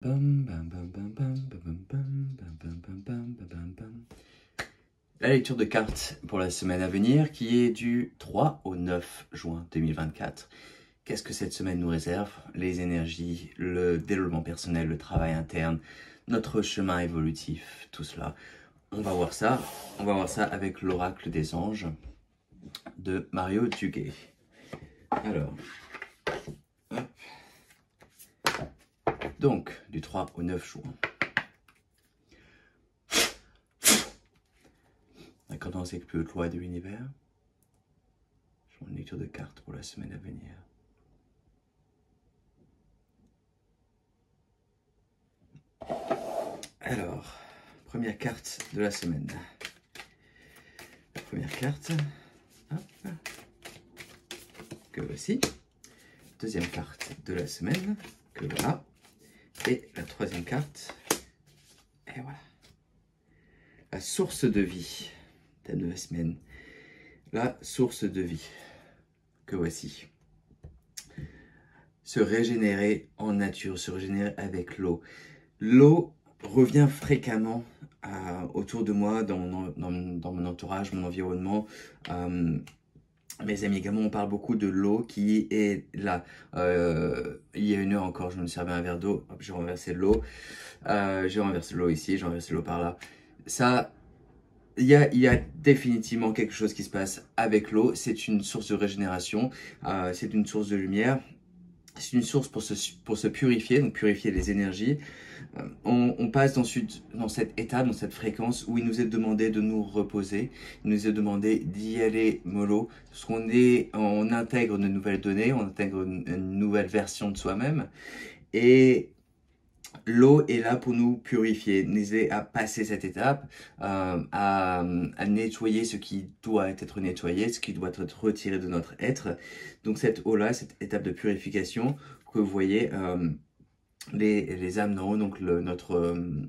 La lecture de cartes pour la semaine à venir qui est du 3 au 9 juin 2024. Qu'est-ce que cette semaine nous réserve? Les énergies, le développement personnel, le travail interne, notre chemin évolutif, tout cela. On va voir ça avec l'oracle des anges de Mario Duguay. Alors, hop. Donc, du 3 au 9 juin. Accordance avec plus haute loi de l'univers. Je fais une lecture de cartes pour la semaine à venir. Alors, première carte de la semaine. La première carte, hop, que voici. Deuxième carte de la semaine, que voilà. Et la troisième carte, et voilà. La source de vie, thème de la semaine. La source de vie, que voici. Se régénérer en nature, se régénérer avec l'eau. L'eau revient fréquemment autour de moi, dans mon entourage, mon environnement. Mes amis également, on parle beaucoup de l'eau qui est là. Il y a une heure encore, je me servais un verre d'eau, j'ai renversé l'eau. J'ai renversé l'eau ici, j'ai renversé l'eau par là. Ça, il y a définitivement quelque chose qui se passe avec l'eau. C'est une source de régénération, c'est une source de lumière. C'est une source pour se purifier, donc purifier les énergies. On passe dans cette étape, dans cette fréquence où il nous est demandé de nous reposer, il nous est demandé d'y aller mollo, parce on intègre de nouvelles données, on intègre une nouvelle version de soi-même, et l'eau est là pour nous purifier, nous aider à passer cette étape, à nettoyer ce qui doit être nettoyé, ce qui doit être retiré de notre être. Donc cette eau-là, cette étape de purification que vous voyez, les âmes d'en haut, donc notre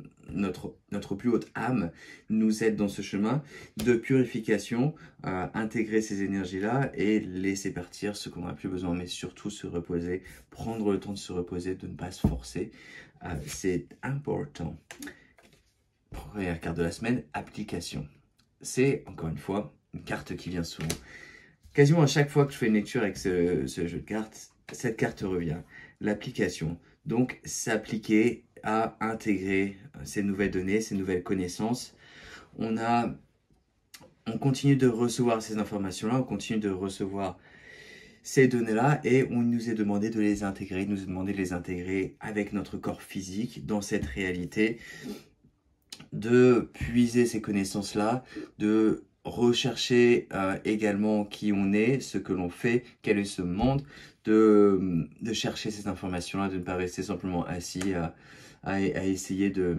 plus haute âme nous aide dans ce chemin de purification, intégrer ces énergies-là et laisser partir ce qu'on n'a plus besoin, mais surtout se reposer, prendre le temps de se reposer, de ne pas se forcer. C'est important. Première carte de la semaine, application. C'est, encore une fois, une carte qui vient souvent. Quasiment à chaque fois que je fais une lecture avec ce jeu de cartes, cette carte revient. L'application. Donc, s'appliquer à intégrer ces nouvelles données, ces nouvelles connaissances. On continue de recevoir ces informations-là, on continue de recevoir ces données-là et on nous est demandé de les intégrer, il nous est demandé de les intégrer avec notre corps physique dans cette réalité, de puiser ces connaissances-là, de rechercher également qui on est, ce que l'on fait, quel est ce monde, de chercher ces informations-là, de ne pas rester simplement assis à essayer de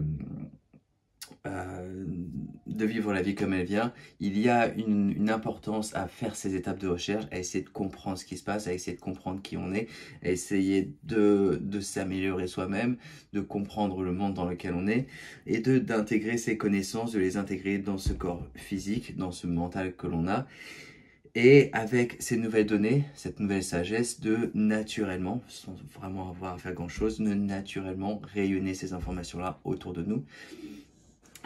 vivre la vie comme elle vient. Il y a une importance à faire ces étapes de recherche, à essayer de comprendre ce qui se passe, à essayer de comprendre qui on est, à essayer de s'améliorer soi-même, de comprendre le monde dans lequel on est, et d'intégrer ces connaissances, de les intégrer dans ce corps physique, dans ce mental que l'on a. Et avec ces nouvelles données, cette nouvelle sagesse, de naturellement, sans vraiment avoir à faire grand-chose, de naturellement rayonner ces informations-là autour de nous,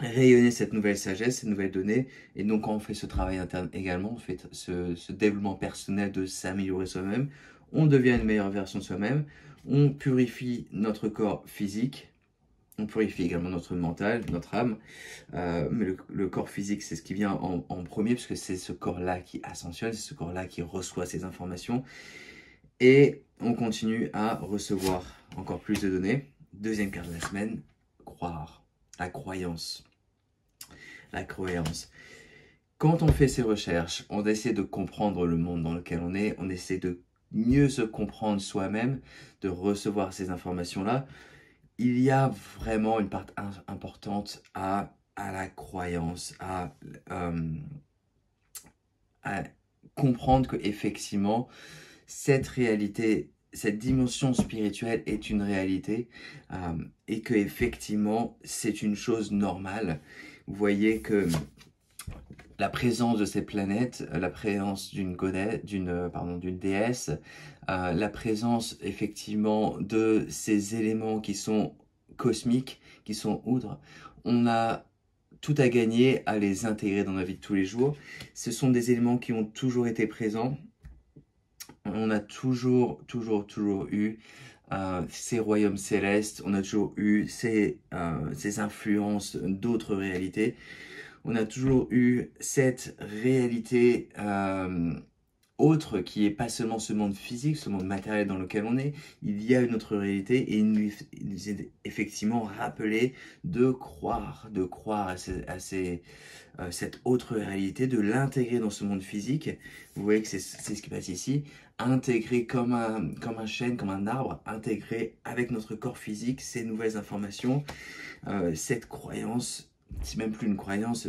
rayonner cette nouvelle sagesse, ces nouvelles données. Et donc quand on fait ce travail interne également, on fait ce développement personnel de s'améliorer soi-même, on devient une meilleure version de soi-même, on purifie notre corps physique, on purifie également notre mental, notre âme, mais le corps physique, c'est ce qui vient en premier, puisque c'est ce corps-là qui ascensionne, c'est ce corps-là qui reçoit ces informations. Et on continue à recevoir encore plus de données. Deuxième carte de la semaine, croire, la croyance. La croyance. Quand on fait ces recherches, on essaie de comprendre le monde dans lequel on est, on essaie de mieux se comprendre soi-même, de recevoir ces informations-là. Il y a vraiment une part importante à la croyance, à comprendre qu'effectivement, cette réalité, cette dimension spirituelle est une réalité et qu'effectivement, c'est une chose normale. Vous voyez que la présence de ces planètes, la présence d'une déesse, la présence effectivement de ces éléments qui sont cosmiques qui sont outre. On a tout à gagner à les intégrer dans la vie de tous les jours. Ce sont des éléments qui ont toujours été présents. On a toujours eu ces royaumes célestes, on a toujours eu ces influences d'autres réalités. On a toujours eu cette réalité autre qui est pas seulement ce monde physique, ce monde matériel dans lequel on est. Il y a une autre réalité et il nous est effectivement rappelé de croire à cette autre réalité, de l'intégrer dans ce monde physique. Vous voyez que c'est ce qui passe ici. Intégrer comme un chêne, comme un arbre, intégrer avec notre corps physique ces nouvelles informations, cette croyance. C'est même plus une croyance,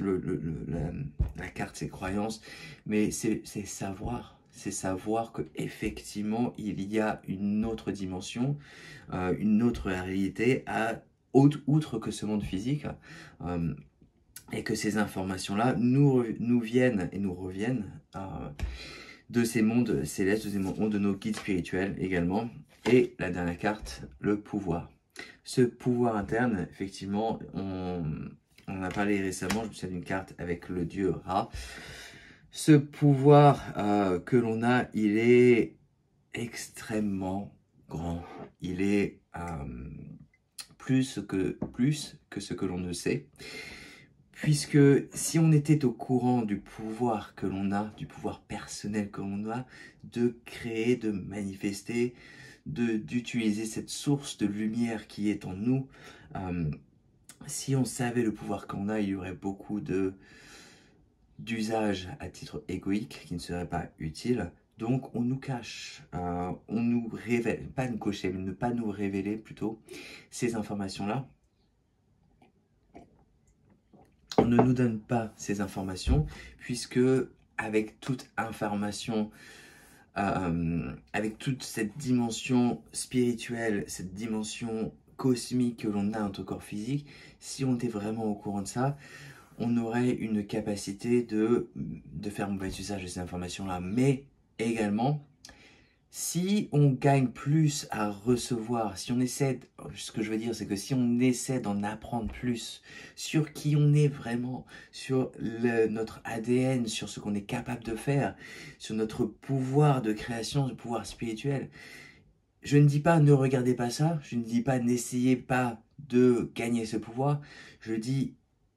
la carte c'est croyance, mais c'est savoir. C'est savoir qu'effectivement, il y a une autre dimension, une autre réalité, outre que ce monde physique, et que ces informations-là nous viennent et nous reviennent de ces mondes célestes, de ces mondes de nos guides spirituels également. Et la dernière carte, le pouvoir. Ce pouvoir interne, effectivement, on en a parlé récemment, je me souviens d'une carte avec le dieu Ra. Ce pouvoir que l'on a, il est extrêmement grand. Il est plus que ce que l'on ne sait. Puisque si on était au courant du pouvoir que l'on a, du pouvoir personnel que l'on a, de créer, de manifester, d'utiliser cette source de lumière qui est en nous, si on savait le pouvoir qu'on a, il y aurait beaucoup d'usages à titre égoïque qui ne seraient pas utiles. Donc on nous cache, on nous révèle, pas nous cocher, mais ne pas nous révéler plutôt ces informations-là. On ne nous donne pas ces informations puisque avec toute information, avec toute cette dimension spirituelle, cette dimension cosmique que l'on a dans notre corps physique, si on était vraiment au courant de ça, on aurait une capacité de faire mauvais usage de ces informations-là. Mais également, si on gagne plus à recevoir, si on essaie, ce que je veux dire, c'est que si on essaie d'en apprendre plus sur qui on est vraiment, sur notre ADN, sur ce qu'on est capable de faire, sur notre pouvoir de création, ce pouvoir spirituel, je ne dis pas ne regardez pas ça, je ne dis pas n'essayez pas de gagner ce pouvoir, je dis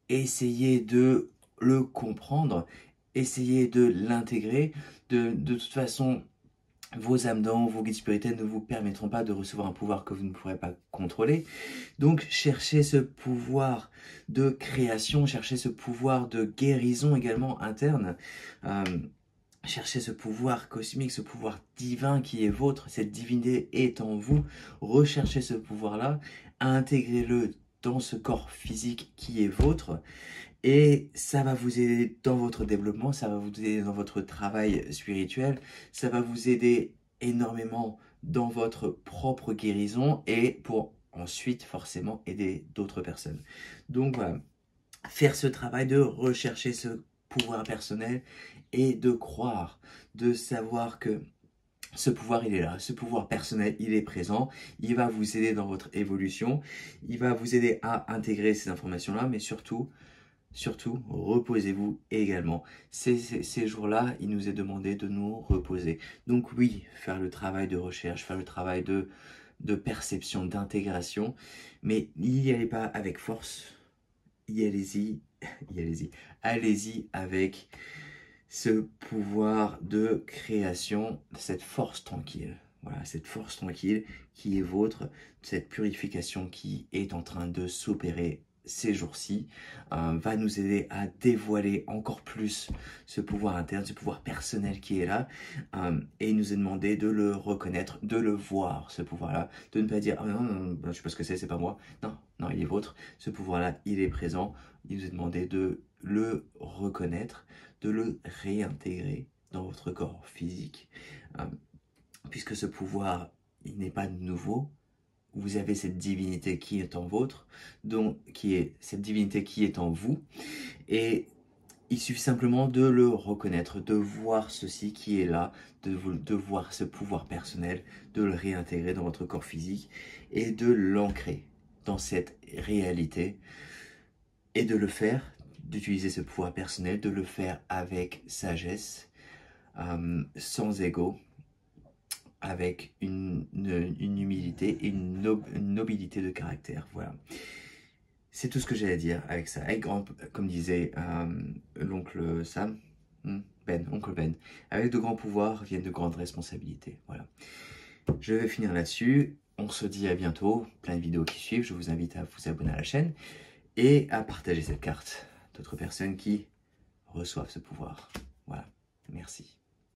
essayez de le comprendre, essayez de l'intégrer, de toute façon. Vos âmes d'ange, vos guides spirituels ne vous permettront pas de recevoir un pouvoir que vous ne pourrez pas contrôler. Donc, cherchez ce pouvoir de création, cherchez ce pouvoir de guérison également interne. Cherchez ce pouvoir cosmique, ce pouvoir divin qui est vôtre, cette divinité est en vous. Recherchez ce pouvoir-là, intégrez-le dans ce corps physique qui est vôtre. Et ça va vous aider dans votre développement, ça va vous aider dans votre travail spirituel, ça va vous aider énormément dans votre propre guérison et pour ensuite forcément aider d'autres personnes. Donc voilà, faire ce travail de rechercher ce pouvoir personnel et de croire, de savoir que ce pouvoir, il est là, ce pouvoir personnel, il est présent, il va vous aider dans votre évolution, il va vous aider à intégrer ces informations-là, mais surtout, reposez-vous également. Ces jours-là, il nous est demandé de nous reposer. Donc oui, faire le travail de recherche, faire le travail de perception, d'intégration, mais n'y allez pas avec force, allez-y avec ce pouvoir de création, cette force tranquille. Voilà, cette force tranquille qui est vôtre, cette purification qui est en train de s'opérer ces jours-ci, va nous aider à dévoiler encore plus ce pouvoir interne, ce pouvoir personnel qui est là, et il nous est demandé de le reconnaître, de le voir, ce pouvoir-là, de ne pas dire « Ah non, non, je sais pas ce que c'est pas moi ». Non, non, il est vôtre, ce pouvoir-là, il est présent, il nous est demandé de le reconnaître, de le réintégrer dans votre corps physique, puisque ce pouvoir, il n'est pas nouveau. Vous avez cette divinité qui est en vôtre, donc cette divinité qui est en vous, et il suffit simplement de le reconnaître, de voir ceci qui est là, de voir ce pouvoir personnel, de le réintégrer dans votre corps physique et de l'ancrer dans cette réalité et de le faire, d'utiliser ce pouvoir personnel, de le faire avec sagesse, sans ego, avec une humilité et une nobilité de caractère. Voilà. C'est tout ce que j'ai à dire avec ça. Avec comme disait l'oncle Sam, oncle Ben, avec de grands pouvoirs viennent de grandes responsabilités. Voilà. Je vais finir là-dessus. On se dit à bientôt. Plein de vidéos qui suivent. Je vous invite à vous abonner à la chaîne et à partager cette carte d'autres personnes qui reçoivent ce pouvoir. Voilà. Merci.